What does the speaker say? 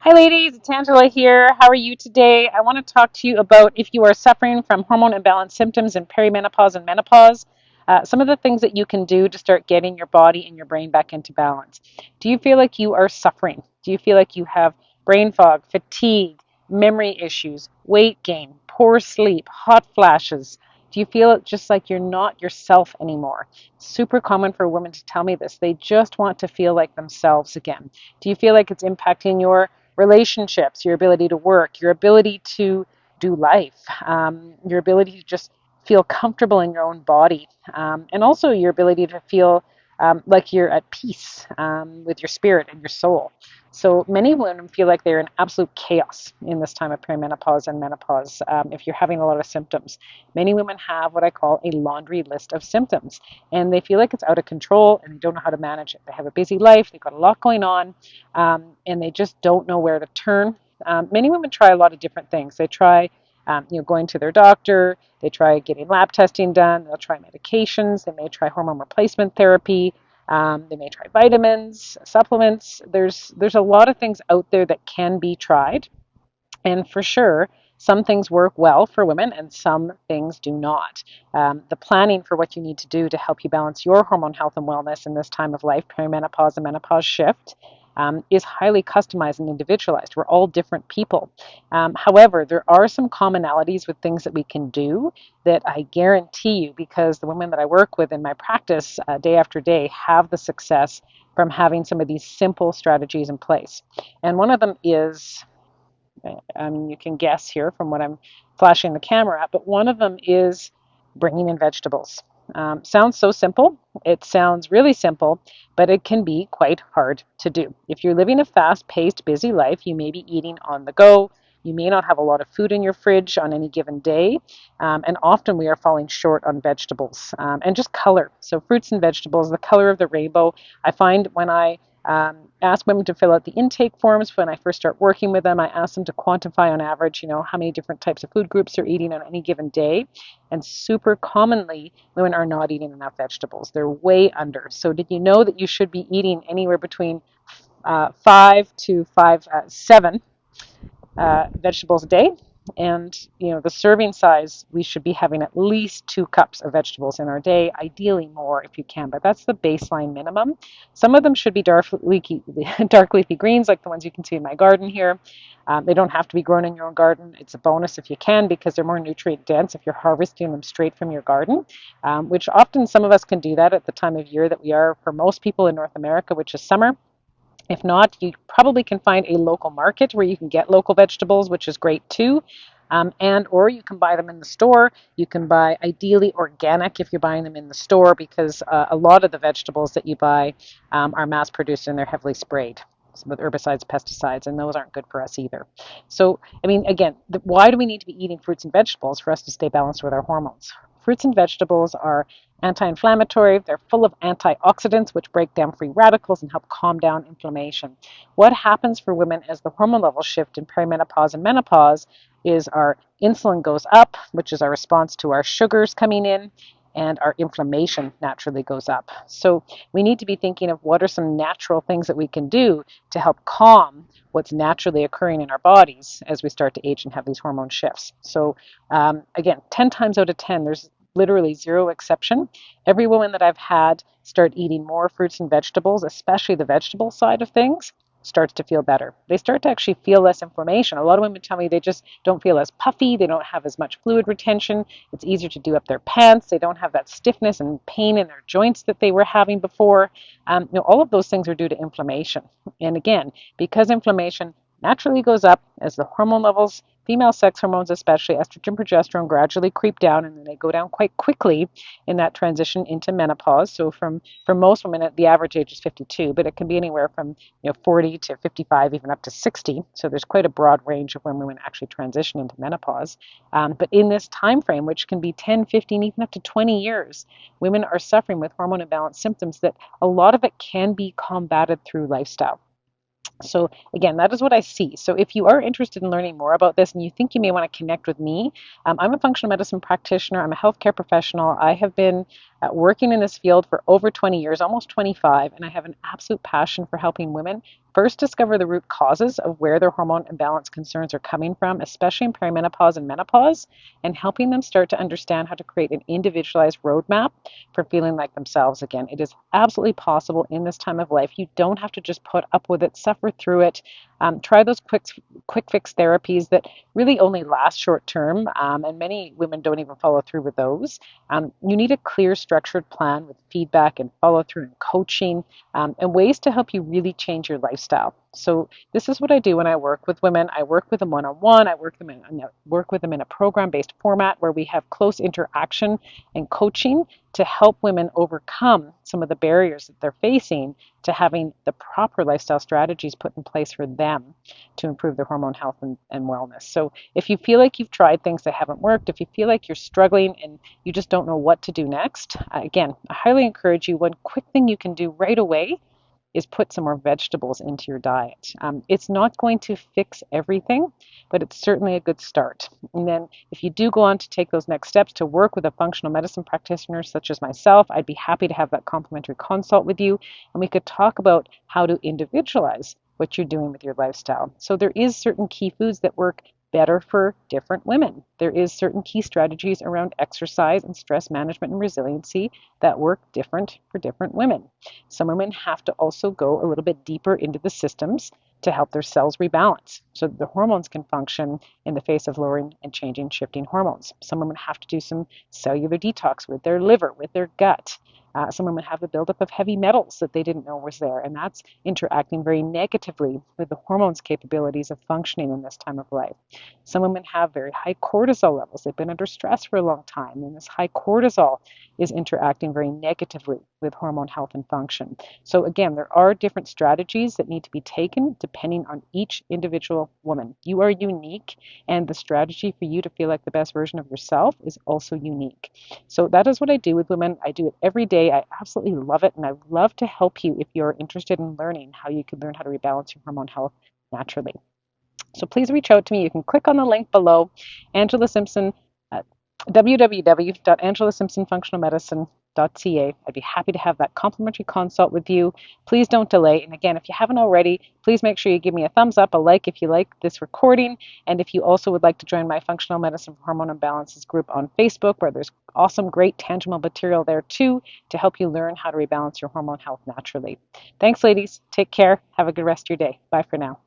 Hi, ladies. It's Angela here. How are you today? I want to talk to you about if you are suffering from hormone imbalance symptoms in perimenopause and menopause, some of the things that you can do to start getting your body and your brain back into balance. Do you feel like you are suffering? Do you feel like you have brain fog, fatigue, memory issues, weight gain, poor sleep, hot flashes? Do you feel just like you're not yourself anymore? It's super common for women to tell me this. They just want to feel like themselves again. Do you feel like it's impacting your relationships, your ability to work, your ability to do life, your ability to just feel comfortable in your own body, and also your ability to feel like you're at peace with your spirit and your soul. So many women feel like they're in absolute chaos in this time of perimenopause and menopause if you're having a lot of symptoms. Many women have what I call a laundry list of symptoms, and they feel like it's out of control and they don't know how to manage it. They have a busy life, they've got a lot going on, and they just don't know where to turn. Many women try a lot of different things. They try, going to their doctor. They try getting lab testing done. They'll try medications. They may try hormone replacement therapy. They may try vitamins, supplements. There's a lot of things out there that can be tried, and for sure, some things work well for women and some things do not. The planning for what you need to do to help you balance your hormone health and wellness in this time of life, perimenopause and menopause shift, is highly customized and individualized. We're all different people. However, there are some commonalities with things that we can do that I guarantee you, because the women that I work with in my practice day after day have the success from having some of these simple strategies in place. And one of them is, you can guess here from what I'm flashing the camera at, but one of them is bringing in vegetables. Sounds so simple. It sounds really simple, but it can be quite hard to do. If you're living a fast paced, busy life, you may be eating on the go. You may not have a lot of food in your fridge on any given day, and often we are falling short on vegetables and just color. So, fruits and vegetables, the color of the rainbow. I find when I ask women to fill out the intake forms when I first start working with them. I ask them to quantify on average, how many different types of food groups they're eating on any given day. And super commonly, women are not eating enough vegetables. They're way under. So did you know that you should be eating anywhere between 7 vegetables a day? And the serving size, we should be having at least 2 cups of vegetables in our day, ideally more if you can, but that's the baseline minimum. Some of them should be dark leafy greens, like the ones you can see in my garden here. They don't have to be grown in your own garden. It's a bonus if you can, because they're more nutrient dense if you're harvesting them straight from your garden, which often some of us can do that at the time of year that we are for most people in North America, which is summer. If not, you probably can find a local market where you can get local vegetables, which is great too. And or you can buy them in the store. You can buy ideally organic if you're buying them in the store, because a lot of the vegetables that you buy are mass produced and they're heavily sprayed with herbicides, pesticides, and those aren't good for us either. So, again, why do we need to be eating fruits and vegetables for us to stay balanced with our hormones? Fruits and vegetables are anti-inflammatory. They're full of antioxidants, which break down free radicals and help calm down inflammation. What happens for women as the hormone levels shift in perimenopause and menopause is our insulin goes up, which is our response to our sugars coming in, and our inflammation naturally goes up. So we need to be thinking of what are some natural things that we can do to help calm what's naturally occurring in our bodies as we start to age and have these hormone shifts. So again, 10 times out of 10, there's literally zero exception. Every woman that I've had start eating more fruits and vegetables, especially the vegetable side of things, starts to feel better. They start to actually feel less inflammation. A lot of women tell me they just don't feel as puffy, they don't have as much fluid retention, it's easier to do up their pants, they don't have that stiffness and pain in their joints that they were having before. All of those things are due to inflammation. And again, because inflammation naturally goes up as the hormone levels, female sex hormones, especially estrogen, progesterone, gradually creep down, and then they go down quite quickly in that transition into menopause. So for most women, the average age is 52, but it can be anywhere from 40 to 55, even up to 60. So there's quite a broad range of when women actually transition into menopause. But in this time frame, which can be 10, 15, even up to 20 years, women are suffering with hormone imbalance symptoms that a lot of it can be combated through lifestyle. So again, that is what I see. So if you are interested in learning more about this and you think you may want to connect with me, I'm a functional medicine practitioner. I'm a healthcare professional. I have been Working in this field for over 20 years, almost 25, and I have an absolute passion for helping women first discover the root causes of where their hormone imbalance concerns are coming from, especially in perimenopause and menopause, and helping them start to understand how to create an individualized roadmap for feeling like themselves again. It is absolutely possible in this time of life. You don't have to just put up with it, suffer through it. Try those quick fix therapies that really only last short term, and many women don't even follow through with those. You need a clear, structured plan with feedback and follow through and coaching, and ways to help you really change your lifestyle. So this is what I do when I work with women. I work with them one-on-one. I work with them in a program-based format where we have close interaction and coaching to help women overcome some of the barriers that they're facing to having the proper lifestyle strategies put in place for them to improve their hormone health and wellness. So if you feel like you've tried things that haven't worked, if you feel like you're struggling and you just don't know what to do next, again, I highly encourage you. One quick thing you can do right away is put some more vegetables into your diet. It's not going to fix everything, but it's certainly a good start. And then if you do go on to take those next steps to work with a functional medicine practitioner such as myself, I'd be happy to have that complimentary consult with you, and we could talk about how to individualize what you're doing with your lifestyle. So there is certain key foods that work better for different women. There is certain key strategies around exercise and stress management and resiliency that work different for different women. Some women have to also go a little bit deeper into the systems to help their cells rebalance so that the hormones can function in the face of lowering and changing, shifting hormones. Some women have to do some cellular detox with their liver, with their gut. Some women have a buildup of heavy metals that they didn't know was there, and that's interacting very negatively with the hormones' capabilities of functioning in this time of life. Some women have very high cortisol levels. They've been under stress for a long time, and this high cortisol is interacting very negatively with hormone health and function. So again, there are different strategies that need to be taken depending on each individual woman. You are unique, and the strategy for you to feel like the best version of yourself is also unique. So that is what I do with women. I do it every day. I absolutely love it, and I love to help you if you're interested in learning how you can learn how to rebalance your hormone health naturally. So please reach out to me. You can click on the link below, Angela Simpson, www.angelasimpsonfunctionalmedicine.ca. I'd be happy to have that complimentary consult with you. Please don't delay. And again, if you haven't already, please make sure you give me a thumbs up, a like if you like this recording. And if you also would like to join my Functional Medicine for Hormone Imbalances group on Facebook, where there's awesome, great, tangible material there too to help you learn how to rebalance your hormone health naturally. Thanks, ladies. Take care. Have a good rest of your day. Bye for now.